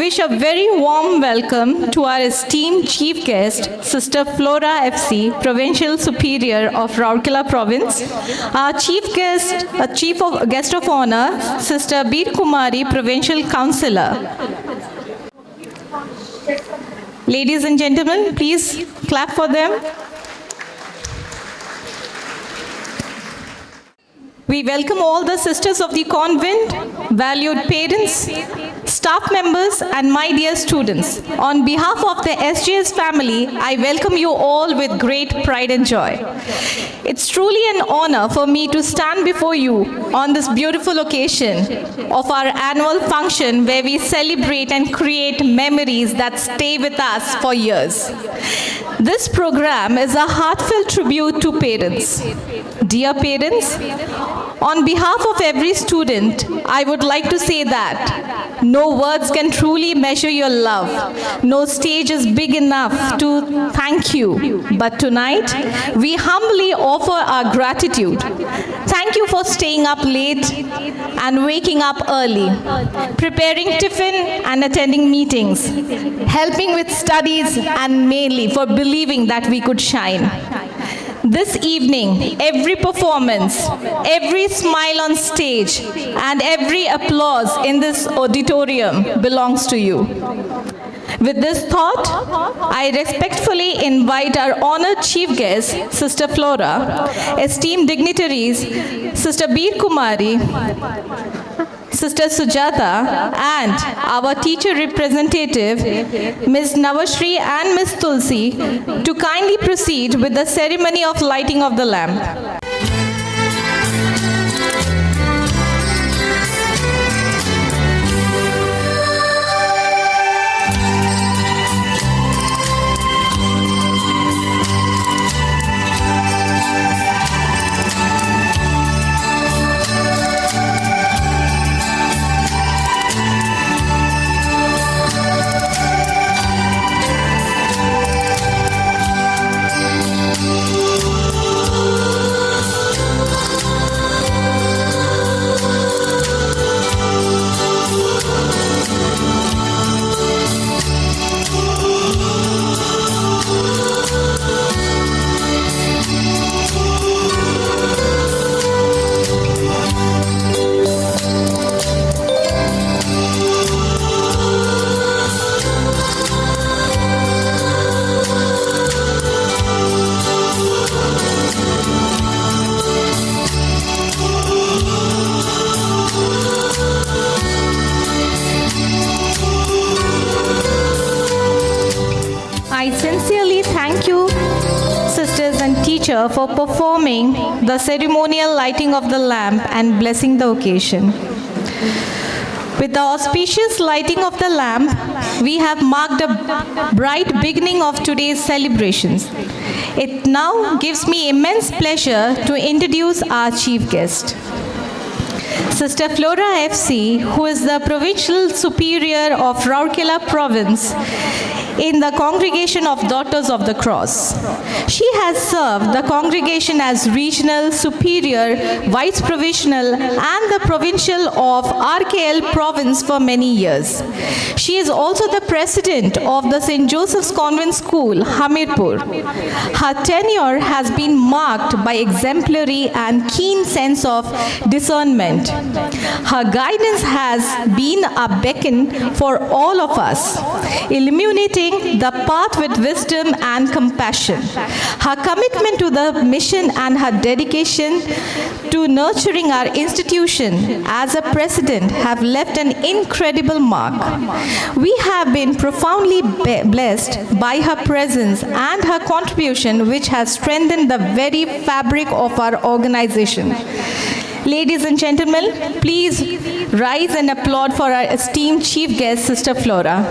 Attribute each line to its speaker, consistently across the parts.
Speaker 1: wish a very warm welcome to our esteemed chief guest, Sister Flora FC, Provincial Superior of Rourkela Province. Our guest of honor, Sister Bir Kumari, Provincial Councillor. Ladies and gentlemen, please clap for them. We welcome all the sisters of the convent, valued parents, staff members, and my dear students. On behalf of the SJS family, I welcome you all with great pride and joy. It's truly an honor for me to stand before you on this beautiful occasion of our annual function where we celebrate and create memories that stay with us for years. This program is a heartfelt tribute to parents. Dear parents, on behalf of every student, I would like to say that no words can truly measure your love. No stage is big enough to thank you. But tonight, we humbly offer our gratitude. Thank you for staying up late and waking up early, preparing tiffin and attending meetings, helping with studies, and mainly for believing that we could shine. This evening, every performance, every smile on stage, and every applause in this auditorium belongs to you. With this thought, I respectfully invite our honored chief guest, Sister Flora, esteemed dignitaries, Sister Bir Kumari, Sister Sujata, and our teacher representative, Ms. Navashri and Ms. Tulsi, to kindly proceed with the ceremony of lighting of the lamp. I sincerely thank you, sisters and teacher, for performing the ceremonial lighting of the lamp and blessing the occasion. With the auspicious lighting of the lamp, we have marked a bright beginning of today's celebrations. It now gives me immense pleasure to introduce our chief guest. Sister Flora FC, who is the Provincial Superior of Rourkela Province in the Congregation of Daughters of the Cross. She has served the congregation as Regional, Superior, Vice Provincial, and the Provincial of RKL Province for many years. She is also the President of the St. Joseph's Convent School, Hamirpur. Her tenure has been marked by exemplary and keen sense of discernment. Her guidance has been a beacon for all of us, illuminating the path with wisdom and compassion. Her commitment to the mission and her dedication to nurturing our institution as a president have left an incredible mark. We have been profoundly blessed by her presence and her contribution, which has strengthened the very fabric of our organization. Ladies and gentlemen, please rise and applaud for our esteemed chief guest, Sister Flora.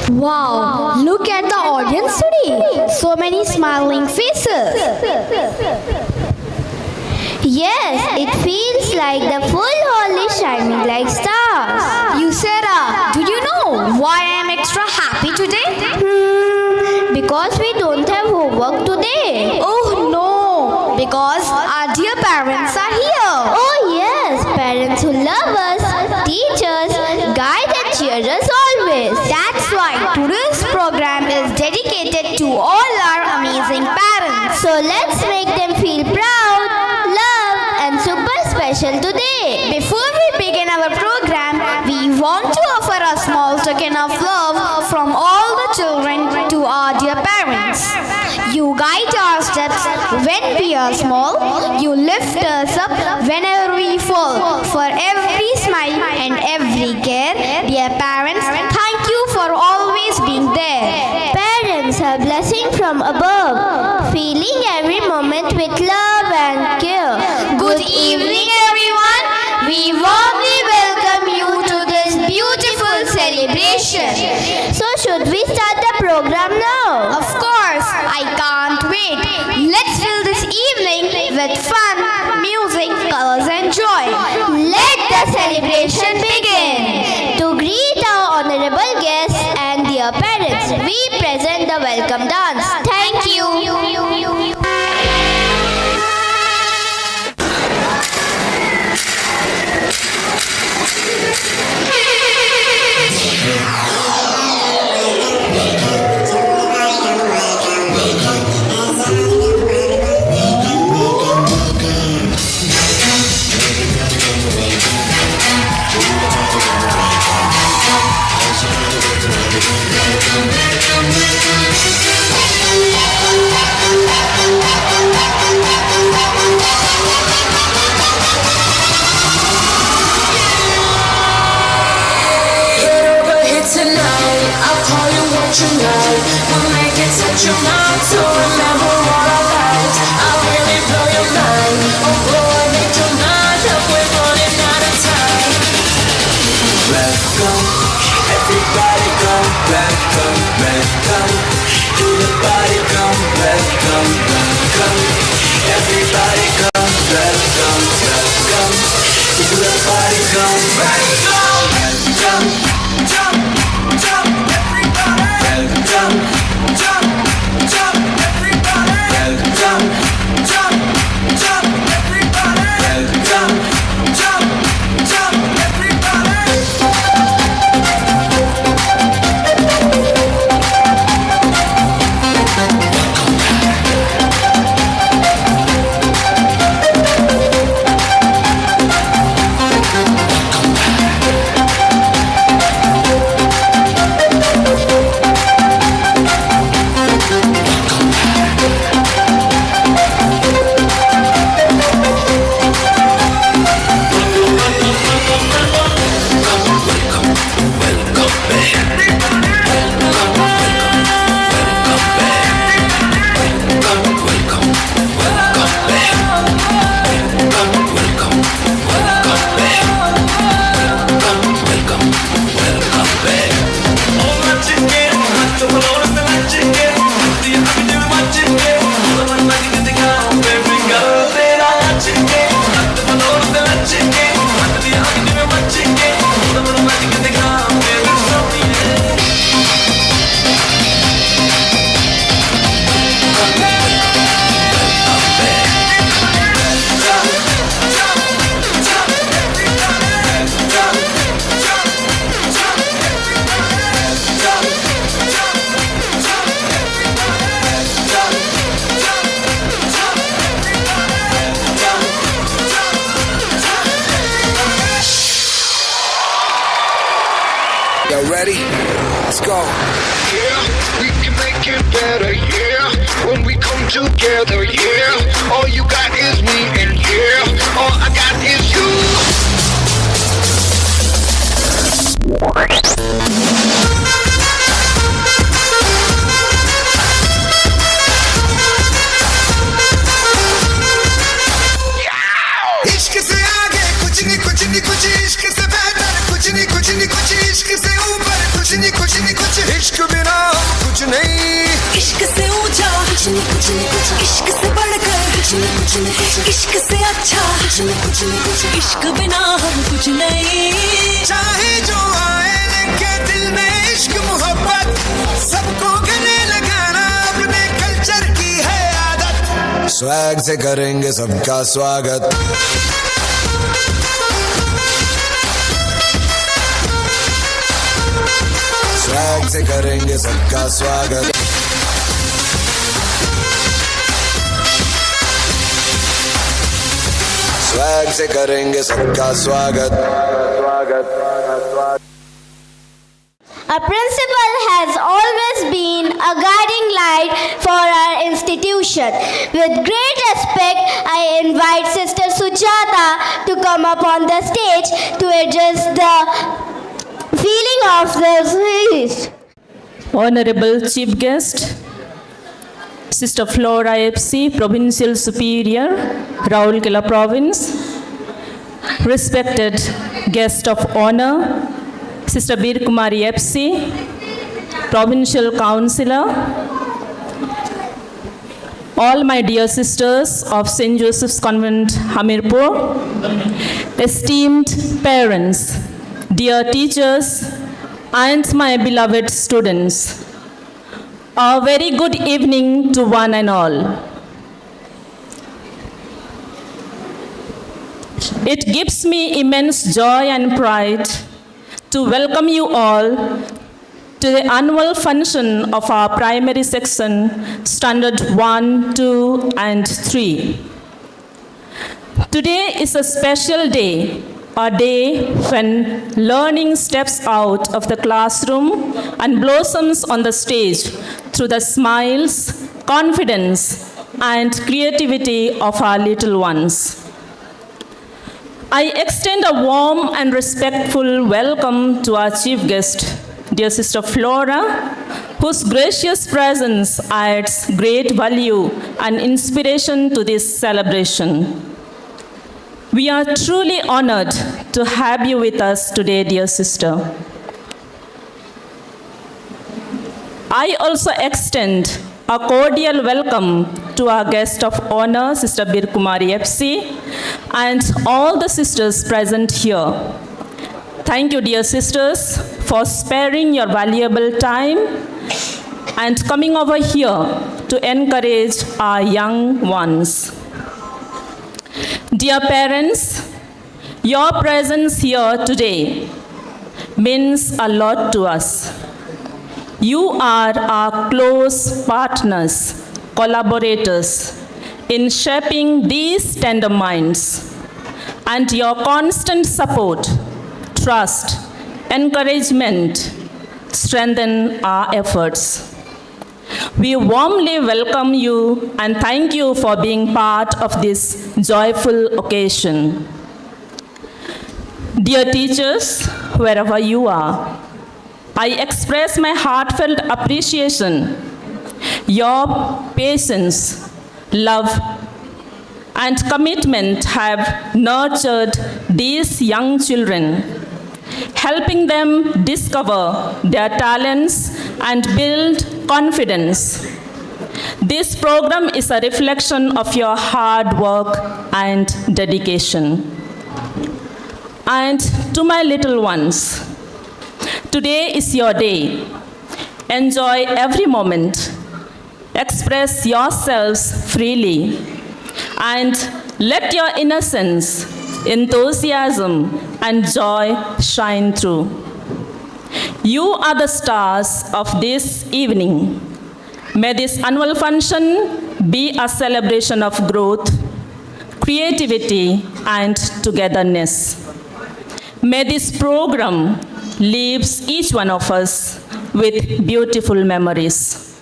Speaker 2: Wow, look at the audience today. So many smiling faces. Yes, it feels like the full hall is shining like stars.
Speaker 3: You, Sarah, do you know why I am extra happy today?
Speaker 2: Because we don't have homework today.
Speaker 3: Oh no, because our dear parents are here.
Speaker 2: Oh yes, parents who love us, teach us, guide and cheer us always.
Speaker 3: That's why today's program is dedicated to all our amazing parents.
Speaker 2: So let's make them feel proud, loved, and super special today.
Speaker 3: Before we begin our program, we want to offer a small token of love from all the children to our dear parents. You guide our steps when we are small. You lift us up whenever we fall. For every smile and every care, dear parents, thank you for always being there.
Speaker 2: Parents are blessing from above, feeling every moment with love and care.
Speaker 3: Good evening, everyone. We warmly welcome you to this beautiful celebration.
Speaker 2: So should we start the program now?
Speaker 3: Of course, I can't wait. Let's fill this evening with fun, music, colors, and joy. Let the celebration begin.
Speaker 2: To greet our honorable guests and dear parents, we present the welcome dance. Thank you.
Speaker 4: Tonight, we'll make it touch your mind. So remember all our lives. I'll really blow your mind. Oh boy, make your mind up. We're running out of time. Welcome, everybody come. Welcome, welcome. To the party come. Welcome, welcome. Everybody come. Welcome, welcome. To the party come. Welcome, welcome. Jump, jump, everybody. Welcome, jump, jump, everybody. Welcome, jump, jump, everybody. Welcome, jump, jump, everybody.
Speaker 5: Y'all ready? Let's go.
Speaker 6: Yeah, we can make it better, yeah. When we come together, yeah. All you got is me, and yeah, all I got is you.
Speaker 7: इश्क से आगे कुछ नहीं कुछ इश्क से बेहतर कुछ नहीं कुछ इश्क से ऊपर कुछ नहीं कुछ इश्क बिना कुछ नहीं
Speaker 4: इश्क से ऊंचा कुछ नहीं इश्क से बढ़कर कुछ नहीं इश्क से अच्छा कुछ नहीं इश्क बिना हम कुछ नहीं
Speaker 7: चाहे जो आए लेके दिल में इश्क मोहब्बत सबको गले लगाना अपने कल्चर की है आदत
Speaker 5: स्वैग से करेंगे सबका स्वागत स्वैग से करेंगे सबका स्वागत स्वैग से करेंगे सबका स्वागत
Speaker 3: Our principal has always been a guiding light for our institution. With great respect, I invite Sister Sujata to come up on the stage to address the feeling of the feast.
Speaker 8: Honorable Chief Guest, Sister Flora FC, Provincial Superior, Raulkela Province, respected Guest of Honor, Sister Bir Kumari FC, Provincial Councillor, all my dear sisters of St. Joseph's Convent, Hamirpur, esteemed parents, dear teachers, and my beloved students, a very good evening to one and all. It gives me immense joy and pride to welcome you all to the annual function of our primary section, Standard 1, 2, and 3. Today is a special day, a day when learning steps out of the classroom and blossoms on the stage through the smiles, confidence, and creativity of our little ones. I extend a warm and respectful welcome to our chief guest, dear Sister Flora, whose gracious presence adds great value and inspiration to this celebration. We are truly honored to have you with us today, dear sister. I also extend a cordial welcome to our guest of honor, Sister Bir Kumari FC, and all the sisters present here. Thank you, dear sisters, for sparing your valuable time and coming over here to encourage our young ones. Dear parents, your presence here today means a lot to us. You are our close partners, collaborators in shaping these tender minds, and your constant support, trust, encouragement strengthen our efforts. We warmly welcome you and thank you for being part of this joyful occasion. Dear teachers, wherever you are, I express my heartfelt appreciation. Your patience, love, and commitment have nurtured these young children, helping them discover their talents and build confidence. This program is a reflection of your hard work and dedication. And to my little ones, today is your day. Enjoy every moment. Express yourselves freely. And let your innocence, enthusiasm, and joy shine through. You are the stars of this evening. May this annual function be a celebration of growth, creativity, and togetherness. May this program leaves each one of us with beautiful memories.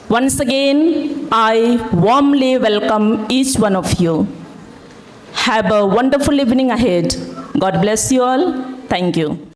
Speaker 8: Once again, I warmly welcome each one of you. Have a wonderful evening ahead. God bless you all. Thank you.